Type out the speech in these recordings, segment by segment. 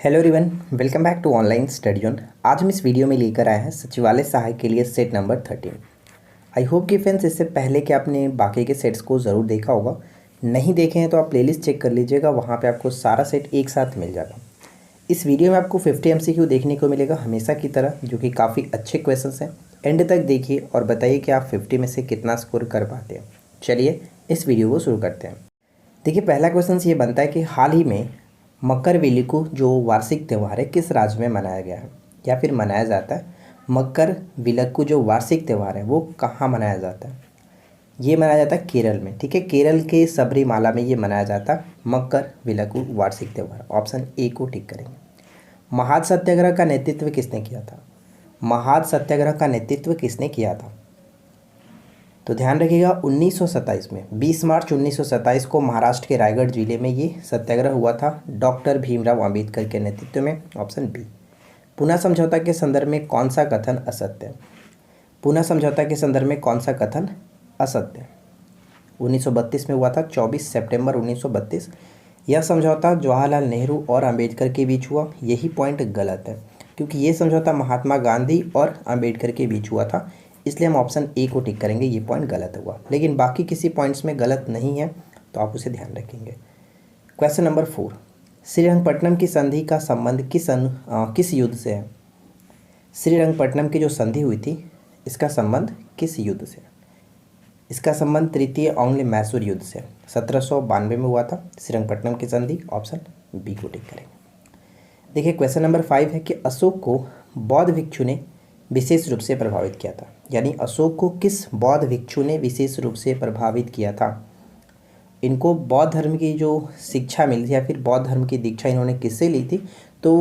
Hello everyone, welcome back to online study on. आज हम इस वीडियो में लेकर आए हैं सचिवालय सहायक के लिए सेट नंबर 13। आई होप कि फ्रेंड्स इससे पहले कि आपने बाकी के सेट्स को ज़रूर देखा होगा। नहीं देखे हैं तो आप प्लेलिस्ट चेक कर लीजिएगा, वहाँ पे आपको सारा सेट एक साथ मिल जाएगा। इस वीडियो में आपको 50 MCQ देखने को मिलेगा हमेशा की तरह, जो कि काफ़ी अच्छे क्वेश्चन हैं। एंड तक देखिए और बताइए कि आप 50 में से कितना स्कोर कर पाते हैं। चलिए इस वीडियो को शुरू करते हैं। देखिए, पहला क्वेश्चन ये बनता है कि हाल ही में मकर विलुक्कु जो वार्षिक त्यौहार है किस राज्य में मनाया गया है या फिर मनाया जाता है। मकर विलुक्कु जो वार्षिक त्यौहार है वो कहाँ मनाया जाता है? ये मनाया जाता है केरल में। ठीक है, केरल के सबरीमाला में ये मनाया जाता है मकर विलुक्कु वार्षिक त्यौहार। ऑप्शन ए को टिक करेंगे। महाद सत्याग्रह का नेतृत्व किसने किया था? महाद सत्याग्रह का नेतृत्व किसने किया था? तो ध्यान रखिएगा 1927 में 20 मार्च 1927 को महाराष्ट्र के रायगढ़ जिले में ये सत्याग्रह हुआ था डॉक्टर भीमराव अंबेडकर के नेतृत्व में। Option B. पुणे समझौता के संदर्भ में कौन सा कथन असत्य है? पुणे समझौता के संदर्भ में कौन सा कथन असत्य है? 1932 में हुआ था 24 सितंबर 1932। यह समझौता जवाहरलाल नेहरू और अंबेडकर के बीच हुआ। यही पॉइंट गलत है क्योंकि ये समझौता महात्मा गांधी और अंबेडकर के बीच हुआ था, इसलिए हम ऑप्शन ए को टिक करेंगे। ये पॉइंट गलत हुआ, लेकिन बाकी किसी पॉइंट्स में गलत नहीं है तो आप उसे ध्यान रखेंगे। क्वेश्चन नंबर 4, श्रीरंगपट्टनम की संधि का संबंध किस युद्ध से है? श्रीरंगपट्टनम की जो संधि हुई थी इसका संबंध किस युद्ध से? इसका संबंध तृतीय आंग्ल मैसूर युद्ध से 1792 में हुआ था श्रीरंगपट्टनम की संधि। ऑप्शन बी को टिक करेंगे। देखिए, क्वेश्चन नंबर 5 है कि अशोक को बौद्ध भिक्षु ने विशेष रूप से प्रभावित किया था। यानी अशोक को किस बौद्ध भिक्षु ने विशेष रूप से प्रभावित किया था? इनको बौद्ध धर्म की जो शिक्षा मिली थी या फिर बौद्ध धर्म की दीक्षा इन्होंने किससे ली थी? तो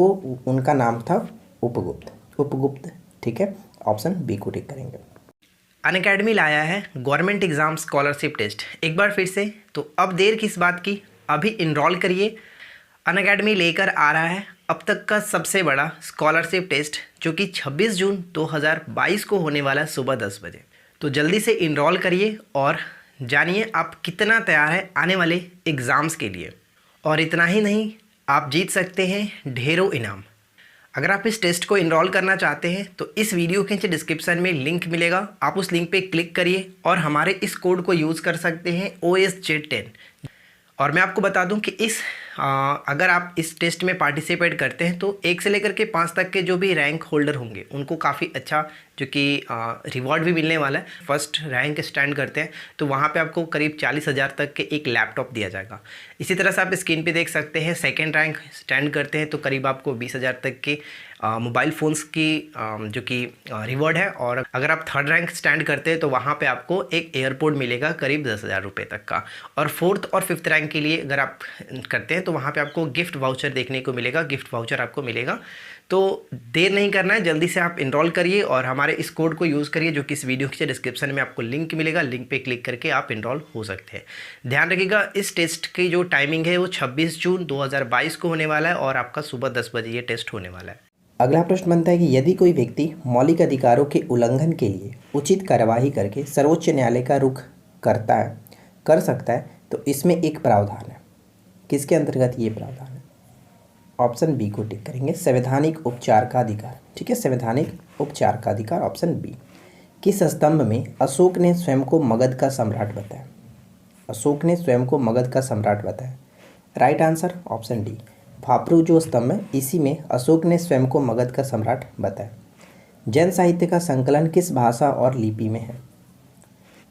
उनका नाम था उपगुप्त। ठीक है, ऑप्शन बी को टिक करेंगे। अनअकैडमी लाया है गवर्नमेंट एग्जाम स्कॉलरशिप टेस्ट। एक बार फिर से, तो अब देर किस बात की, अभी इनरोल करिए। अनअकैडमी लेकर आ रहा है अब तक का सबसे बड़ा स्कॉलरशिप टेस्ट, जो कि 26 जून 2022 को होने वाला है सुबह 10 बजे। तो जल्दी से इनरोल करिए और जानिए आप कितना तैयार है आने वाले एग्ज़ाम्स के लिए। और इतना ही नहीं, आप जीत सकते हैं ढेरों इनाम। अगर आप इस टेस्ट को इनरोल करना चाहते हैं तो इस वीडियो के नीचे डिस्क्रिप्शन में लिंक मिलेगा, आप उस लिंक पे क्लिक करिए और हमारे इस कोड को यूज़ कर सकते हैं OSJ10। और मैं आपको बता दूं कि अगर आप इस टेस्ट में पार्टिसिपेट करते हैं तो 1 से लेकर के 5 तक के जो भी रैंक होल्डर होंगे उनको काफ़ी अच्छा जो कि रिवॉर्ड भी मिलने वाला है। फर्स्ट रैंक स्टैंड करते हैं तो वहाँ पे आपको करीब 40,000 तक के एक लैपटॉप दिया जाएगा। इसी तरह से आप स्क्रीन पे देख सकते हैं, सेकेंड रैंक स्टैंड करते हैं तो करीब आपको 20,000 तक के मोबाइल फ़ोन्स की जो कि रिवॉर्ड है। और अगर आप थर्ड रैंक स्टैंड करते हैं तो वहाँ पे आपको एक एयरपोर्ट मिलेगा करीब 10,000 रुपये तक का। और फोर्थ और फिफ्थ रैंक के लिए अगर आप करते हैं तो वहाँ पे आपको गिफ्ट वाउचर देखने को मिलेगा, गिफ्ट वाउचर आपको मिलेगा। तो देर नहीं करना है, जल्दी से आप इनरोल करिए और हमारे इस कोड को यूज़ करिए जो कि इस वीडियो के डिस्क्रिप्शन में आपको लिंक मिलेगा। लिंक पे क्लिक करके आप इनरोल हो सकते हैं। ध्यान रखिएगा, इस टेस्ट की जो टाइमिंग है वो 26 जून 2022 को होने वाला है और आपका सुबह 10 बजे ये टेस्ट होने वाला है। अगला प्रश्न बनता है कि यदि कोई व्यक्ति मौलिक अधिकारों के उल्लंघन के लिए उचित कार्यवाही करके सर्वोच्च न्यायालय का रुख कर सकता है तो इसमें एक प्रावधान है। किसके अंतर्गत ये प्रावधान है? ऑप्शन बी को टिक करेंगे, संवैधानिक उपचार का अधिकार। ठीक है, संवैधानिक उपचार का अधिकार, ऑप्शन बी। किस स्तंभ में अशोक ने स्वयं को मगध का सम्राट बताया? अशोक ने स्वयं को मगध का सम्राट बताया। राइट आंसर ऑप्शन डी, भापरू जो स्तंभ है इसी में अशोक ने स्वयं को मगध का सम्राट बताया। जैन साहित्य का संकलन किस भाषा और लिपि में है?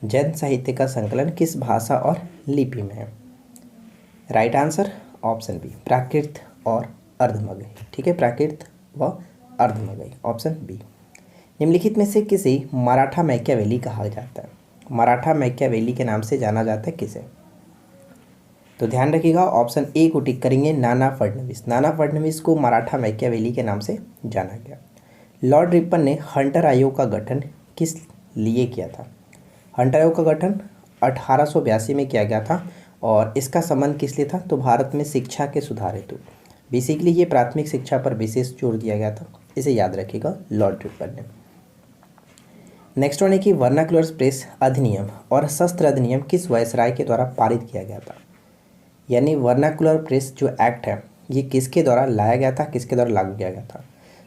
जैन साहित्य का संकलन किस भाषा और लिपि में है? राइट आंसर ऑप्शन बी, प्राकृत और अर्धमगही। ठीक है, प्राकृत व अर्धमगही, ऑप्शन बी। निम्नलिखित में से किसे मराठा मैकियावेली कहा जाता है? मराठा मैकियावेली के नाम से जाना जाता है किसे? तो ध्यान रखिएगा, ऑप्शन ए को टिक करेंगे, नाना फडणवीस। नाना फडणवीस को मराठा मैकियावेली के नाम से जाना गया। लॉर्ड रिपन ने हंटर आयोग का गठन किस लिए किया था? हंटर आयोग का गठन 1882 में किया गया था और इसका संबंध किस लिए था? तो भारत में शिक्षा के सुधार हेतु। बेसिकली ये प्राथमिक शिक्षा पर विशेष जोर दिया गया था, इसे याद रखिएगा, लॉर्ड रिपन ने। नेक्स्ट वन है कि वर्नाक्युलर प्रेस अधिनियम और शस्त्र अधिनियम किस वायसराय के द्वारा पारित किया गया था? यानी वर्नाकुलर प्रेस जो एक्ट है ये किसके द्वारा लाया गया था, किसके द्वारा लागू किया गया था?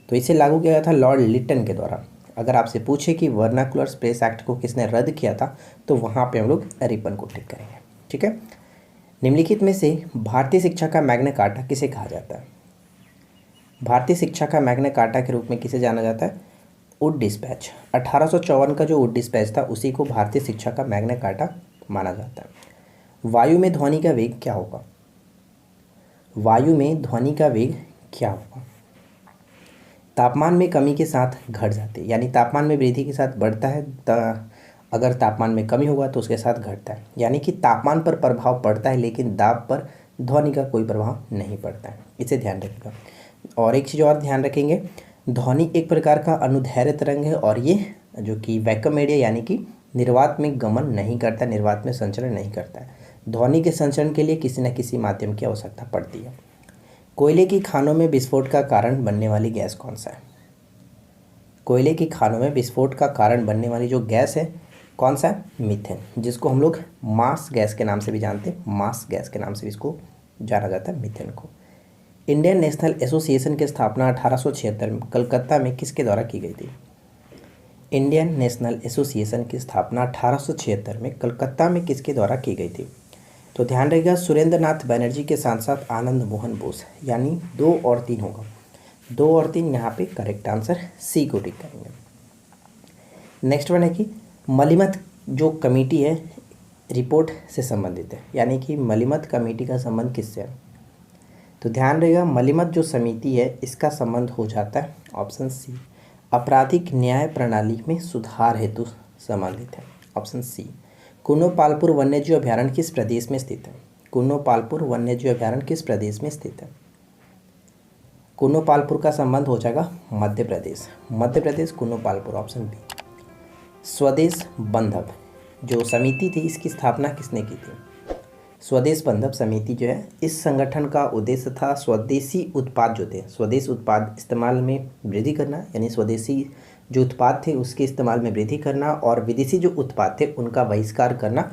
तो इसे लागू किया गया था लॉर्ड लिटन के द्वारा। अगर आपसे पूछे कि वर्नाकुलर स्पेस एक्ट को किसने रद्द किया था, तो वहाँ पे हम लोग रिपन को टिक करेंगे। ठीक है। निम्नलिखित में से भारतीय शिक्षा का मैग्ना कार्टा किसे कहा जाता है? भारतीय शिक्षा का मैग्ना कार्टा के रूप में किसे जाना जाता है? Wood dispatch. 1854 का जो वुड डिस्पैच था उसी को भारतीय शिक्षा का मैग्ना कार्टा माना जाता है। वायु में ध्वनि का वेग क्या होगा? वायु में ध्वनि का वेग क्या होगा? तापमान में कमी के साथ घट जाती है, यानी तापमान में वृद्धि के साथ बढ़ता है, अगर तापमान में कमी होगा तो उसके साथ घटता है। यानी कि तापमान पर प्रभाव पड़ता है लेकिन दाब पर ध्वनि का कोई प्रभाव नहीं पड़ता है, इसे ध्यान रखिएगा। और एक चीज़ और ध्यान रखेंगे, ध्वनि एक प्रकार का अनुदैर्ध्य तरंग है और ये जो कि वैक्यूम मीडिया यानी कि निर्वात में गमन नहीं करता, निर्वात में संचरण नहीं करता है। ध्वनि के संचरण के लिए किसी न किसी माध्यम की आवश्यकता पड़ती है। कोयले की खानों में विस्फोट का कारण बनने वाली गैस कौन सा है? कोयले की खानों में विस्फोट का कारण बनने वाली जो गैस है कौन सा है? मीथेन, जिसको हम लोग मास गैस के नाम से भी जानते हैं। मास गैस के नाम से इसको जाना जाता है, मीथेन को। इंडियन नेशनल एसोसिएशन की स्थापना 1876 में कलकत्ता में किसके द्वारा की गई थी? इंडियन नेशनल एसोसिएशन की स्थापना 1876 में कलकत्ता में किसके द्वारा की गई थी? तो ध्यान रखिएगा, सुरेंद्र नाथ बनर्जी के साथ साथ आनंद मोहन बोस, यानी 2 और 3 होगा। 2 और 3 यहाँ पे करेक्ट आंसर, सी को टिक करेंगे। नेक्स्ट वन है कि मलिमत जो कमेटी है रिपोर्ट से संबंधित है, यानी कि मलिमत कमेटी का संबंध किससे है? तो ध्यान रखिएगा, मलिमत जो समिति है इसका संबंध हो जाता है ऑप्शन सी, आपराधिक न्याय प्रणाली में सुधार हेतु संबंधित है, ऑप्शन सी। कुनो पालपुर वन्यजीव अभ्यारण्य किस प्रदेश में स्थित है? कुनो पालपुर वन्यजीव अभ्यारण्य किस प्रदेश में स्थित है? कुनो पालपुर का संबंध हो जाएगा मध्य प्रदेश, मध्य प्रदेश कुनो पालपुर, ऑप्शन बी। स्वदेश बंधव जो समिति थी इसकी स्थापना किसने की थी? स्वदेश बंधव समिति जो है इस संगठन का उद्देश्य था स्वदेशी उत्पाद जो थे, स्वदेश उत्पाद इस्तेमाल में वृद्धि करना, यानी स्वदेशी जो उत्पाद थे उसके इस्तेमाल में वृद्धि करना और विदेशी जो उत्पाद थे उनका बहिष्कार करना,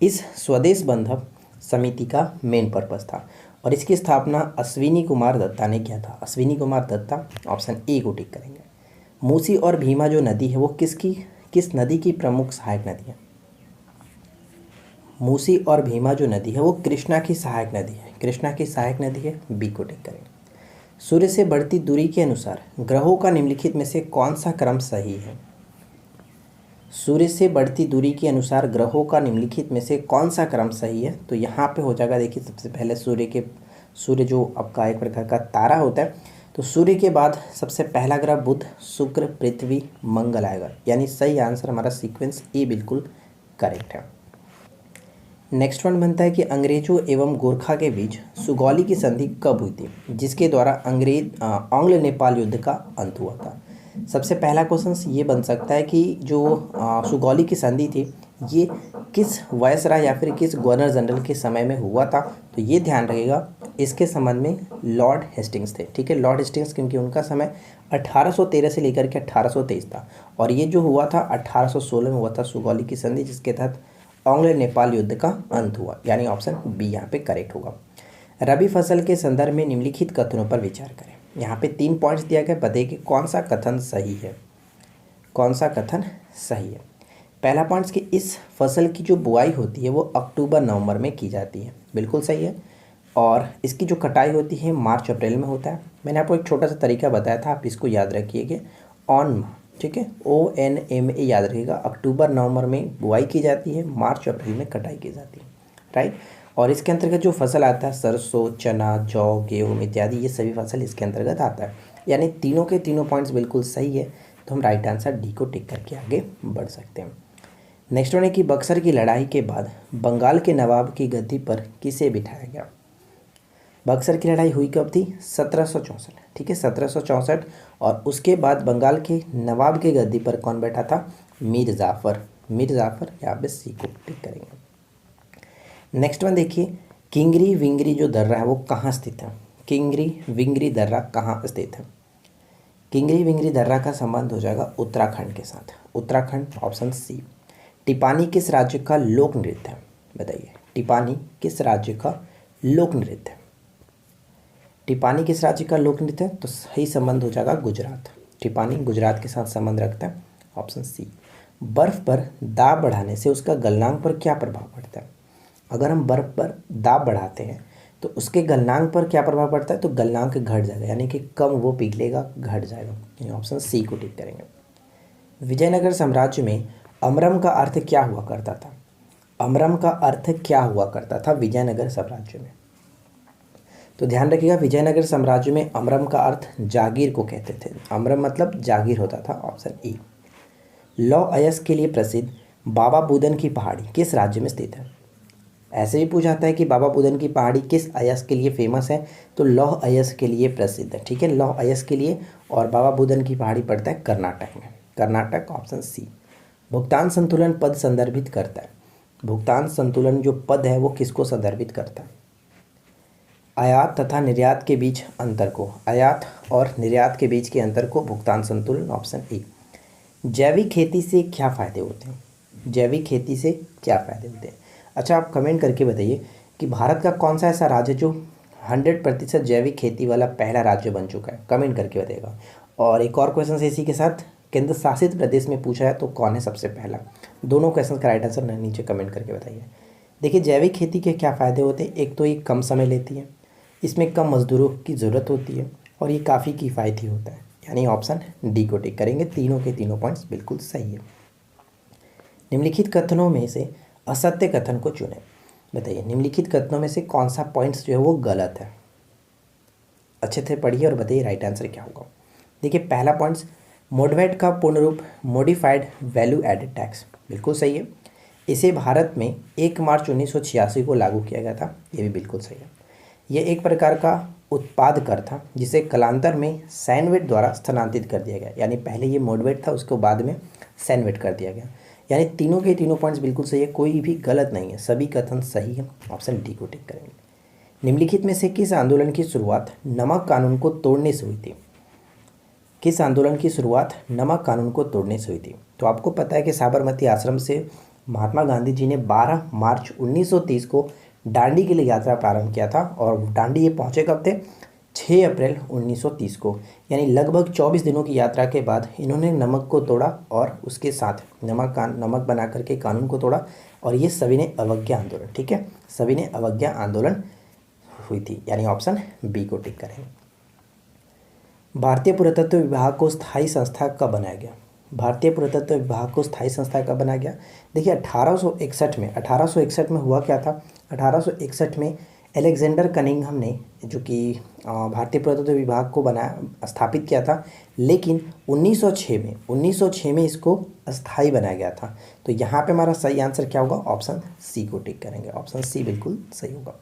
इस स्वदेश बंधव समिति का मेन पर्पस था। और इसकी स्थापना अश्विनी कुमार दत्ता ने किया था, अश्विनी कुमार दत्ता, ऑप्शन ए को टिक करेंगे। मूसी और भीमा जो नदी है वो किस नदी की प्रमुख सहायक नदी है? मूसी और भीमा जो नदी है वो कृष्णा की सहायक नदी है, कृष्णा की सहायक नदी है, बी को टिक करेंगे। सूर्य से बढ़ती दूरी के अनुसार ग्रहों का निम्नलिखित में से कौन सा क्रम सही है? सूर्य से बढ़ती दूरी के अनुसार ग्रहों का निम्नलिखित में से कौन सा क्रम सही है? तो यहाँ पे हो जाएगा, देखिए सबसे पहले सूर्य जो आपका एक प्रकार का तारा होता है, तो सूर्य के बाद सबसे पहला ग्रह बुध, शुक्र, पृथ्वी, मंगल आएगा, यानी सही आंसर हमारा सीक्वेंस ए बिल्कुल करेक्ट है। नेक्स्ट वन बनता है कि अंग्रेजों एवं गोरखा के बीच सुगौली की संधि कब हुई थी, जिसके द्वारा आंग्ल नेपाल युद्ध का अंत हुआ था? सबसे पहला क्वेश्चन ये बन सकता है कि जो सुगौली की संधि थी ये किस वायसराय या फिर किस गवर्नर जनरल के समय में हुआ था? तो ये ध्यान रखिएगा, इसके संबंध में लॉर्ड हेस्टिंग्स थे। ठीक है, लॉर्ड हेस्टिंग्स, क्योंकि उनका समय 1813 से लेकर के 1823 था और ये जो हुआ था 1816 में हुआ था सुगौली की संधि, जिसके तहत आंग्ल नेपाल युद्ध का अंत हुआ, यानी ऑप्शन बी यहाँ पे करेक्ट होगा। रबी फसल के संदर्भ में निम्नलिखित कथनों पर विचार करें। यहाँ पे 3 पॉइंट्स दिया गया, बताइए कि कौन सा कथन सही है, कौन सा कथन सही है। पहला पॉइंट्स कि इस फसल की जो बुआई होती है वो अक्टूबर नवंबर में की जाती है, बिल्कुल सही है। और इसकी जो कटाई होती है मार्च अप्रैल में होता है। मैंने आपको एक छोटा सा तरीका बताया था, आप इसको याद रखिएगा, ऑन, ठीक है, ONMA याद रखिएगा। अक्टूबर नवंबर में बुआई की जाती है, मार्च अप्रैल में कटाई की जाती है, राइट। और इसके अंतर्गत जो फसल आता है सरसों, चना, जौ, गेहूँ इत्यादि, ये सभी फसल इसके अंतर्गत आता है, यानी तीनों के तीनों पॉइंट्स बिल्कुल सही है। तो हम राइट आंसर डी को टिक करके आगे बढ़ सकते हैं। नेक्स्ट वन है कि बक्सर की लड़ाई के बाद बंगाल के नवाब की गद्दी पर किसे बिठाया गया? बक्सर की लड़ाई हुई कब थी? 1764, ठीक है, 1764। और उसके बाद बंगाल के नवाब के गद्दी पर कौन बैठा था? मीर जाफ़र, मीर जाफ़र, यहाँ पे सी को टिक करेंगे। नेक्स्ट वन देखिए, किंगरी विंगरी जो दर्रा है वो कहाँ स्थित है? किंगरी विंगरी दर्रा कहाँ स्थित है? किंगरी विंगरी दर्रा का संबंध हो जाएगा उत्तराखंड के साथ, उत्तराखंड, ऑप्शन सी। टिपानी किस राज्य का लोक नृत्य है? बताइए, टिपानी किस राज्य का लोक नृत्य है? टिपानी किस राज्य का लोक नृत्य है? तो सही संबंध हो जाएगा गुजरात। टिपानी गुजरात के साथ संबंध रखता है, ऑप्शन सी। बर्फ पर दाब बढ़ाने से उसका गलनांक पर क्या प्रभाव पड़ता है? अगर हम बर्फ पर दाब बढ़ाते हैं तो उसके गलनांक पर क्या प्रभाव पड़ता है? तो गलनांक घट जाएगा, यानी कि कम वो पिघलेगा, घट जाएगा। ये ऑप्शन सी को टिक करेंगे। विजयनगर साम्राज्य में अमरम का अर्थ क्या हुआ करता था? अमरम का अर्थ क्या हुआ करता था विजयनगर साम्राज्य में? तो ध्यान रखिएगा, विजयनगर साम्राज्य में अमरम का अर्थ जागीर को कहते थे। अमरम मतलब जागीर होता था, ऑप्शन ई। लौह अयस्क के लिए प्रसिद्ध बाबा बुदन की पहाड़ी किस राज्य में स्थित है? ऐसे भी पूछा जाता है कि बाबा बुदन की पहाड़ी किस अयस्क के लिए फेमस है? तो लौह अयस्क के लिए प्रसिद्ध है, ठीक है, लौह अयस्क के लिए। और बाबा बुदन की पहाड़ी पड़ता है कर्नाटक में, कर्नाटक, ऑप्शन सी। भुगतान संतुलन पद संदर्भित करता है। भुगतान संतुलन जो पद है वो किसको संदर्भित करता है? आयात तथा निर्यात के बीच अंतर को, आयात और निर्यात के बीच के अंतर को भुगतान संतुलन, ऑप्शन ए। जैविक खेती से क्या फ़ायदे होते हैं? जैविक खेती से क्या फ़ायदे होते हैं? अच्छा, आप कमेंट करके बताइए कि भारत का कौन सा ऐसा राज्य जो 100% जैविक खेती वाला पहला राज्य बन चुका है? कमेंट करके बताइएगा। और एक और क्वेश्चन इसी के साथ, केंद्र शासित प्रदेश में पूछा है तो कौन है सबसे पहला? दोनों क्वेश्चन का राइट आंसर नीचे कमेंट करके बताइए। देखिए, जैविक खेती के क्या फ़ायदे होते हैं? एक तो ये कम समय लेती है, इसमें कम मजदूरों की ज़रूरत होती है, और ये काफ़ी किफ़ायती होता है, यानी ऑप्शन डी को टिक करेंगे। तीनों के तीनों पॉइंट्स बिल्कुल सही है। निम्नलिखित कथनों में से असत्य कथन को चुनें। बताइए, निम्नलिखित कथनों में से कौन सा पॉइंट्स जो है वो गलत है? अच्छे से पढ़िए और बताइए राइट आंसर क्या होगा। देखिए, पहला पॉइंट्स, मोडवेट का पूर्ण रूप मॉडिफाइड वैल्यू एडेड टैक्स, बिल्कुल सही है। इसे भारत में 1 मार्च 1986 को लागू किया गया था, ये भी बिल्कुल सही है। यह एक प्रकार का उत्पाद कर था जिसे कालांतर में सैनवेट द्वारा स्थानांतरित कर दिया गया, यानी पहले ये मोडवेट था, उसको बाद में सैनवेट कर दिया गया। यानी तीनों के तीनों पॉइंट्स बिल्कुल सही है, कोई भी गलत नहीं है, सभी कथन सही है, ऑप्शन डी को टिक करेंगे। निम्नलिखित में से किस आंदोलन की शुरुआत नमक कानून को तोड़ने से हुई थी? किस आंदोलन की शुरुआत नमक कानून को तोड़ने से हुई थी? तो आपको पता है कि साबरमती आश्रम से महात्मा गांधी जी ने 12 मार्च 1930 को दांडी के लिए यात्रा प्रारंभ किया था, और दांडी ये पहुँचे कब थे? 6 अप्रैल 1930 को, यानी लगभग 24 दिनों की यात्रा के बाद इन्होंने नमक को तोड़ा, और उसके साथ नमक बना करके कानून को तोड़ा, और ये सभी ने अवज्ञा आंदोलन, ठीक है, सभी ने अवज्ञा आंदोलन हुई थी, यानी ऑप्शन बी को टिक करेंगे। भारतीय पुरातत्व विभाग को स्थायी संस्था कब बनाया गया? भारतीय पुरातत्व विभाग को स्थायी संस्था कब बनाया गया? देखिए, 1861 में हुआ क्या था? 1861 में अलेक्जेंडर कनिंघम ने, जो कि भारतीय पुरातत्व विभाग को स्थापित किया था, लेकिन 1906 में इसको अस्थायी बनाया गया था। तो यहाँ पे हमारा सही आंसर क्या होगा? ऑप्शन सी को टिक करेंगे, ऑप्शन सी बिल्कुल सही होगा।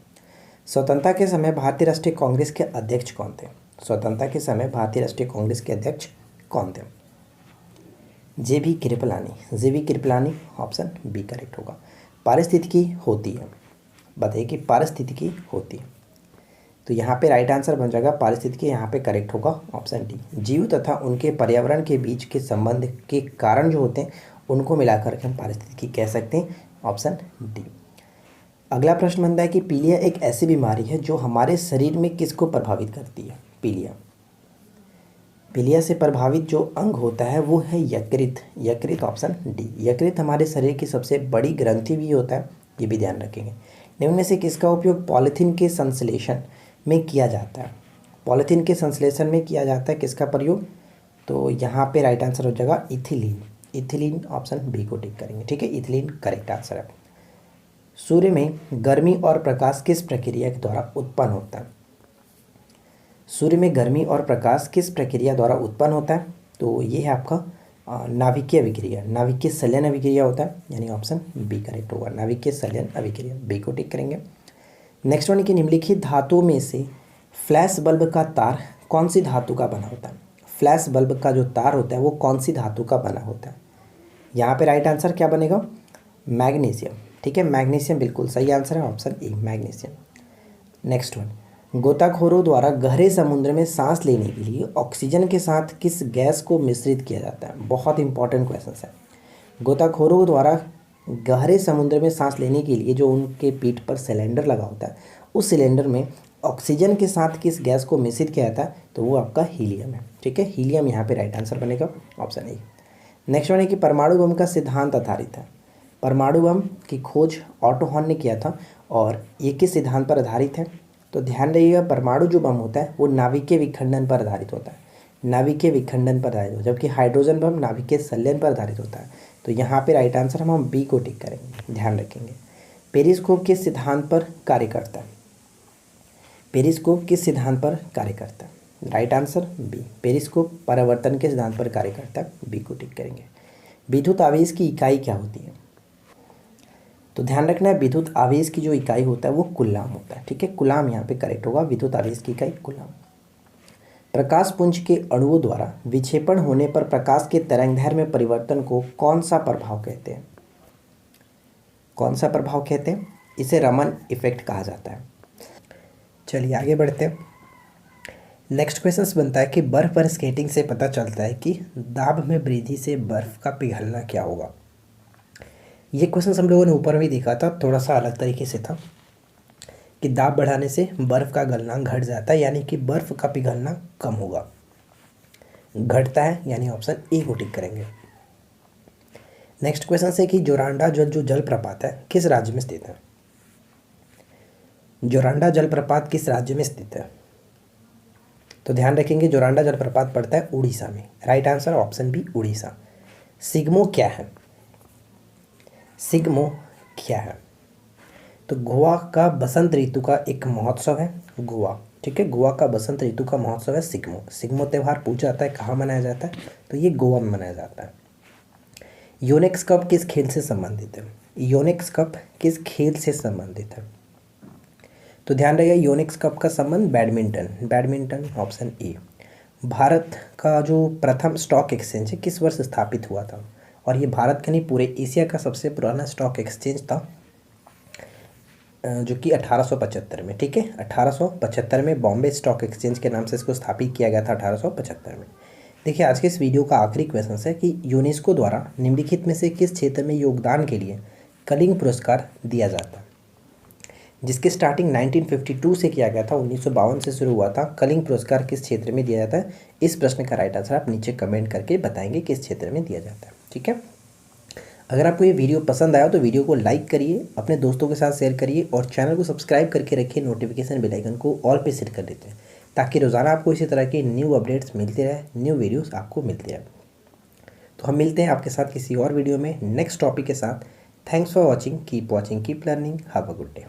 स्वतंत्रता के समय भारतीय राष्ट्रीय कांग्रेस के अध्यक्ष कौन थे? स्वतंत्रता के समय भारतीय राष्ट्रीय कांग्रेस के अध्यक्ष कौन थे? J B. Kripalani, option B correct होगा। पारिस्थितिकी होती है, बताइए कि पारिस्थितिकी होती है, तो यहाँ पे राइट आंसर बन जाएगा पारिस्थितिकी, यहाँ पे करेक्ट होगा ऑप्शन डी। जीव तथा उनके पर्यावरण के बीच के संबंध के कारण जो होते हैं उनको मिलाकर के हम पारिस्थितिकी कह सकते हैं, ऑप्शन डी। अगला प्रश्न बनता है कि पीलिया एक ऐसी बीमारी है जो हमारे शरीर में किसको प्रभावित करती है? पीलिया से प्रभावित जो अंग होता है वो है यकृत, ऑप्शन डी। यकृत हमारे शरीर की सबसे बड़ी ग्रंथि भी होता है, ये भी ध्यान रखेंगे। निम्न में से किसका उपयोग पॉलीथीन के संश्लेषण में किया जाता है? पॉलीथीन के संश्लेषण में किया जाता है किसका प्रयोग? तो यहाँ पे राइट आंसर हो जाएगा इथिलीन, ऑप्शन बी को टिक करेंगे, ठीक है, इथिलीन करेक्ट आंसर है। सूर्य में गर्मी और प्रकाश किस प्रक्रिया के द्वारा उत्पन्न होता है? सूर्य में गर्मी और प्रकाश किस प्रक्रिया द्वारा उत्पन्न होता है? तो ये है आपका नाभिकीय विक्रिया, नाभिकीय संलयन अभिक्रिया होता है, यानी ऑप्शन बी करेक्ट होगा, नाभिकीय संलयन अभिक्रिया, बी को टिक करेंगे। नेक्स्ट वन कि निम्नलिखित धातुओं में से फ्लैश बल्ब का तार कौन सी धातु का बना होता है? फ्लैश बल्ब का जो तार होता है वो कौन सी धातु का बना होता है? यहाँ पे राइट आंसर क्या बनेगा? मैग्नीशियम, ठीक है, मैग्नीशियम बिल्कुल सही आंसर है, option A magnesium. Next one, गोताखोरों द्वारा गहरे समुद्र में सांस लेने के लिए ऑक्सीजन के साथ किस गैस को मिश्रित किया जाता है? बहुत इंपॉर्टेंट क्वेश्चन है। गोताखोरों द्वारा गहरे समुद्र में सांस लेने के लिए जो उनके पीठ पर सिलेंडर लगा होता है, उस सिलेंडर में ऑक्सीजन के साथ किस गैस को मिश्रित किया जाता है, तो वो आपका हीलियम है। ठीक है, हीलियम यहाँ पे राइट आंसर बनेगा, ऑप्शन ए। नेक्स्ट वन है कि परमाणु बम का सिद्धांत आधारित है। परमाणु बम की खोज ऑटो हॉर्न ने किया था और ये किस सिद्धांत पर आधारित है, तो ध्यान रखिएगा परमाणु जो बम होता है वो नाभिकीय विखंडन पर आधारित होता है, नाभिकीय विखंडन पर आधारित होता है, जबकि हाइड्रोजन बम नाभिकीय संलयन पर आधारित होता है। तो यहाँ पे राइट आंसर हम बी को टिक करेंगे, ध्यान रखेंगे। पेरिस्कोप किस सिद्धांत पर कार्य करता है, पेरिस्कोप किस सिद्धांत पर कार्य करता है, राइट आंसर बी, पेरिस्कोप परावर्तन के सिद्धांत पर कार्य करता है, बी को टिक करेंगे। विद्युत आवेश की इकाई क्या होती है, तो ध्यान रखना है विद्युत आवेश की जो इकाई होता है वो कूलाम होता है। ठीक है, कूलाम यहाँ पे करेक्ट होगा, विद्युत आवेश की इकाई कूलाम। प्रकाश पुंज के अणुओं द्वारा विक्षेपण होने पर प्रकाश के तरंगदैर्घ्य में परिवर्तन को कौन सा प्रभाव कहते हैं, कौन सा प्रभाव कहते हैं, इसे रमन इफेक्ट कहा जाता है। चलिए आगे बढ़ते हैं। नेक्स्ट क्वेश्चन बनता है कि बर्फ पर स्केटिंग से पता चलता है कि दाब में वृद्धि से बर्फ का पिघलना क्या होगा। ये क्वेश्चन हम लोगों ने ऊपर भी देखा था, थोड़ा सा अलग तरीके से था कि दाब बढ़ाने से बर्फ का गलना घट जाता है, यानी कि बर्फ का पिघलना कम होगा, घटता है, यानी ऑप्शन ए को टिक करेंगे। नेक्स्ट क्वेश्चन है कि जोरांडा जो जलप्रपात है किस राज्य में स्थित है, जोरांडा जलप्रपात किस राज्य में स्थित है, तो ध्यान रखेंगे जोरांडा जलप्रपात पड़ता है उड़ीसा में, right answer option B Orissa. सिग्मो क्या है, सिग्मो क्या है, तो गोवा का बसंत ऋतु का एक महोत्सव है गोवा। ठीक है, गोवा का बसंत ऋतु का महोत्सव है सिग्मो। सिग्मो त्यौहार पूछा जाता है कहाँ मनाया जाता है, तो ये गोवा में मनाया जाता है। योनेक्स कप किस खेल से संबंधित है, योनेक्स कप किस खेल से संबंधित है, तो ध्यान रखिएगा योनेक्स कप का संबंध badminton, badminton option A. Bharat का जो प्रथम स्टॉक एक्सचेंज है किस वर्ष स्थापित हुआ था, और ये भारत का नहीं पूरे एशिया का सबसे पुराना स्टॉक एक्सचेंज था, जो कि 1875 में। ठीक है, 1875 में बॉम्बे स्टॉक एक्सचेंज के नाम से इसको स्थापित किया गया था 1875 में। देखिए आज के इस वीडियो का आखिरी क्वेश्चन है कि यूनेस्को द्वारा निम्नलिखित में से किस क्षेत्र में योगदान के लिए कलिंग पुरस्कार दिया जाता है, जिसकी स्टार्टिंग 1952 से किया गया था, 1952 से शुरू हुआ था। कलिंग पुरस्कार किस क्षेत्र में दिया जाता है, इस प्रश्न का राइट आंसर आप नीचे कमेंट करके बताएंगे किस क्षेत्र में दिया जाता है। ठीक है, अगर आपको ये वीडियो पसंद आया तो वीडियो को लाइक करिए, अपने दोस्तों के साथ शेयर करिए और चैनल को सब्सक्राइब करके रखिए, नोटिफिकेशन बेल आइकन को ऑल पे सेट कर देते हैं ताकि रोज़ाना आपको इसी तरह के न्यू अपडेट्स मिलते रहे, न्यू वीडियोस आपको मिलते रहे। तो हम मिलते हैं आपके साथ किसी और वीडियो में नेक्स्ट टॉपिक के साथ। Thanks for watching, keep learning, have a good day.